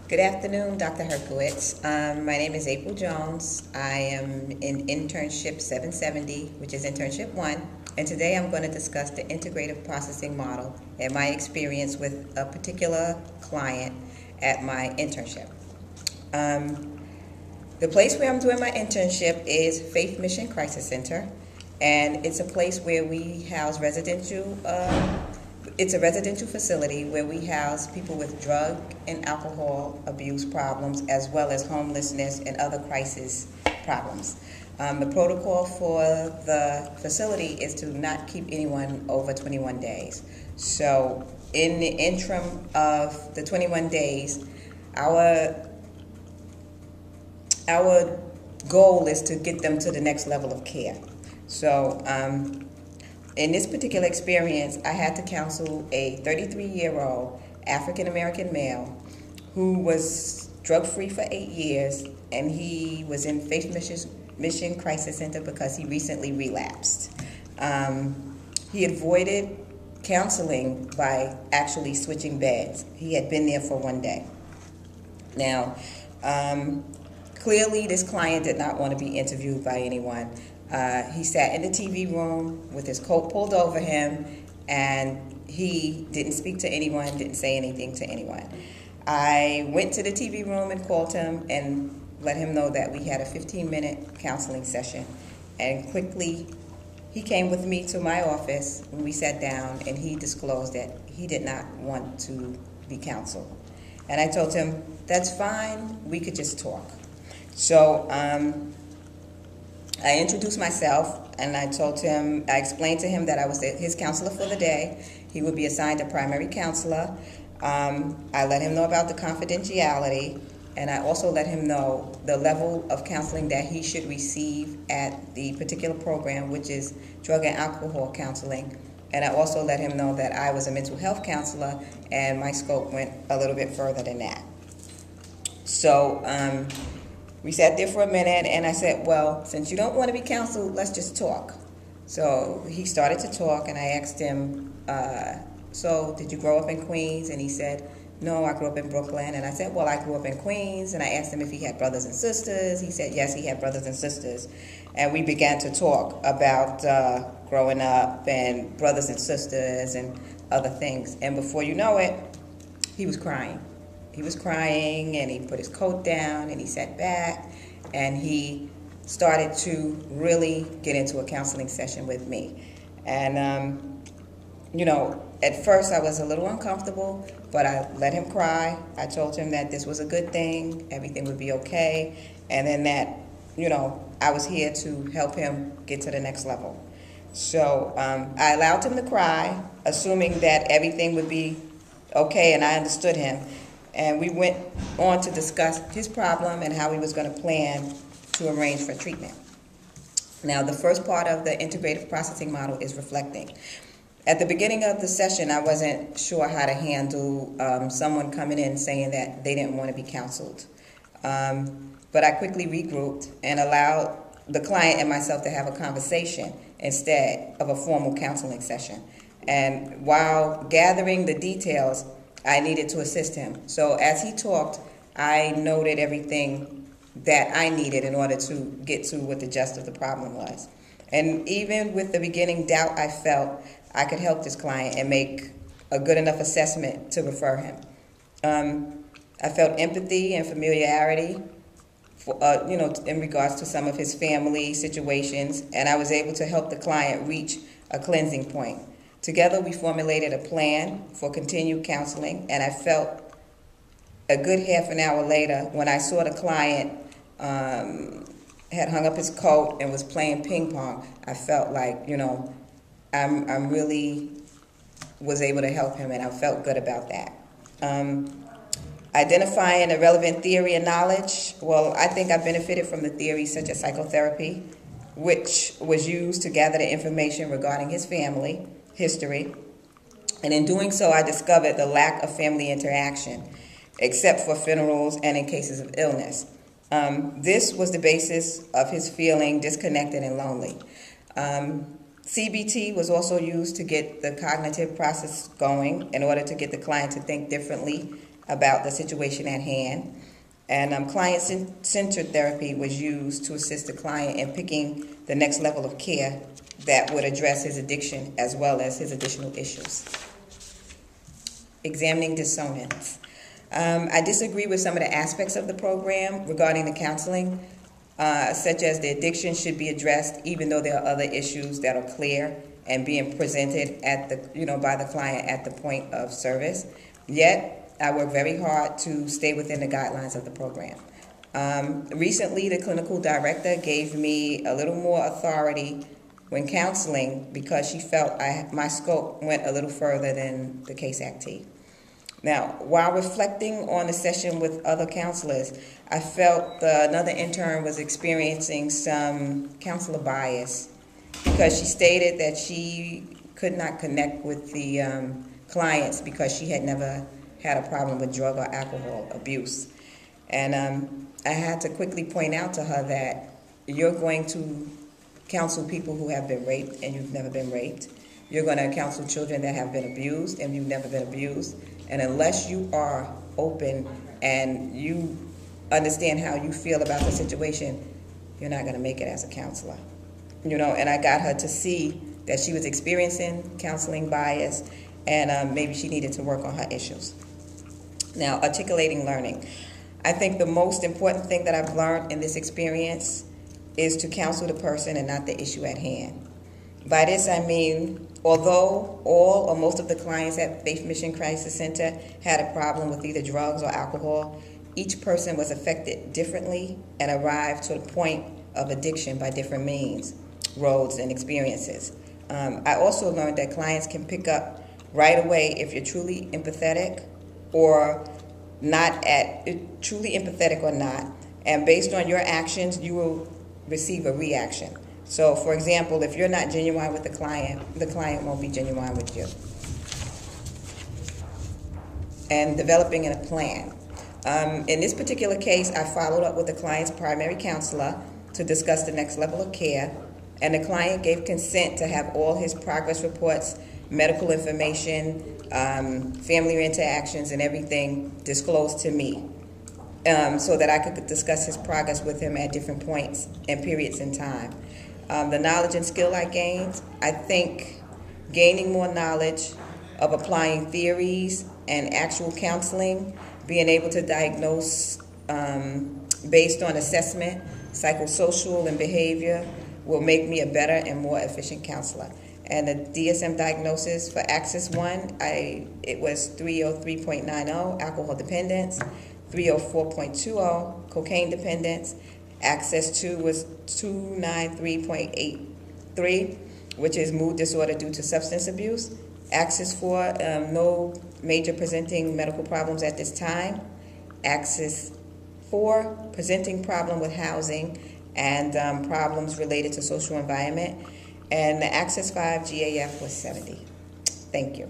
Good afternoon, Dr. Herkowitz. My name is April Jones. I am in internship 770, which is internship 1, and today I'm going to discuss the integrative processing model and my experience with a particular client at my internship. The place where I'm doing my internship is Faith Mission Crisis Center, and it's a place where we house it's a residential facility where we house people with drug and alcohol abuse problems, as well as homelessness and other crisis problems. The protocol for the facility is to not keep anyone over 21 days. So in the interim of the 21 days, our goal is to get them to the next level of care. So in this particular experience, I had to counsel a 33-year-old African-American male who was drug-free for 8 years, and he was in Faith Mission Crisis Center because he recently relapsed. He avoided counseling by actually switching beds. He had been there for 1 day. Now, clearly this client did not want to be interviewed by anyone. He sat in the TV room with his coat pulled over him, and he didn't speak to anyone, didn't say anything to anyone. I went to the TV room and called him and let him know that we had a 15-minute counseling session. And quickly, he came with me to my office, and we sat down, and he disclosed that he did not want to be counseled. And I told him, that's fine, we could just talk. So I introduced myself, and I explained to him that I was his counselor for the day. He would be assigned a primary counselor. I let him know about the confidentiality, and I also let him know the level of counseling that he should receive at the particular program, which is drug and alcohol counseling. And I also let him know that I was a mental health counselor, and my scope went a little bit further than that. So we sat there for a minute, and I said, well, since you don't want to be counseled, let's just talk. So he started to talk, and I asked him, so did you grow up in Queens? And he said, no, I grew up in Brooklyn. And I said, well, I grew up in Queens. And I asked him if he had brothers and sisters. He said, yes, he had brothers and sisters. And we began to talk about growing up and brothers and sisters and other things. And before you know it, he was crying. He was crying, and he put his coat down, and he sat back, and he started to really get into a counseling session with me. And, at first I was a little uncomfortable, but I let him cry. I told him that this was a good thing, everything would be okay, and then that, I was here to help him get to the next level. So I allowed him to cry, assuming that everything would be okay, and I understood him. And we went on to discuss his problem and how he was going to plan to arrange for treatment. Now, the first part of the integrative processing model is reflecting. At the beginning of the session, I wasn't sure how to handle someone coming in saying that they didn't want to be counseled. But I quickly regrouped and allowed the client and myself to have a conversation instead of a formal counseling session. And while gathering the details, I needed to assist him. So as he talked, I noted everything that I needed in order to get to what the gist of the problem was. And even with the beginning doubt I felt, I could help this client and make a good enough assessment to refer him. I felt empathy and familiarity for, in regards to some of his family situations, and I was able to help the client reach a cleansing point. Together, we formulated a plan for continued counseling, and I felt a good half an hour later when I saw the client had hung up his coat and was playing ping pong. I felt like, I'm really was able to help him, and I felt good about that. Identifying a relevant theory and knowledge. Well, I think I benefited from the theories such as psychotherapy, which was used to gather the information regarding his family history, and in doing so I discovered the lack of family interaction except for funerals and in cases of illness. This was the basis of his feeling disconnected and lonely. CBT was also used to get the cognitive process going in order to get the client to think differently about the situation at hand. And client-centered therapy was used to assist the client in picking the next level of care that would address his addiction as well as his additional issues. Examining dissonance. I disagree with some of the aspects of the program regarding the counseling, such as the addiction should be addressed even though there are other issues that are clear and being presented at the, by the client at the point of service. Yet, I work very hard to stay within the guidelines of the program. Recently, the clinical director gave me a little more authority when counseling because she felt my scope went a little further than the case actee. Now, while reflecting on the session with other counselors, I felt another intern was experiencing some counselor bias because she stated that she could not connect with the clients because she had never had a problem with drug or alcohol abuse. And I had to quickly point out to her that you're going to counsel people who have been raped and you've never been raped. You're going to counsel children that have been abused and you've never been abused. And unless you are open and you understand how you feel about the situation, you're not going to make it as a counselor. And I got her to see that she was experiencing counseling bias and maybe she needed to work on her issues. Now, articulating learning. I think the most important thing that I've learned in this experience is to counsel the person and not the issue at hand. By this I mean, although all or most of the clients at Faith Mission Crisis Center had a problem with either drugs or alcohol, each person was affected differently and arrived to the point of addiction by different means, roads, and experiences. I also learned that clients can pick up right away if you're truly empathetic or truly empathetic or not, and based on your actions, you will receive a reaction. So, for example, if you're not genuine with the client won't be genuine with you. And developing a plan. In this particular case, I followed up with the client's primary counselor to discuss the next level of care, and the client gave consent to have all his progress reports, medical information, family interactions, and everything disclosed to me so that I could discuss his progress with him at different points and periods in time. The knowledge and skill I gained, I think gaining more knowledge of applying theories and actual counseling, being able to diagnose based on assessment, psychosocial and behavior will make me a better and more efficient counselor. And the DSM diagnosis for Axis 1, it was 303.90, alcohol dependence, 304.20, cocaine dependence. Axis 2 was 293.83, which is mood disorder due to substance abuse. Axis 4, no major presenting medical problems at this time. Axis 4, presenting problem with housing and problems related to social environment. And the Axis 5 GAF was 70. Thank you.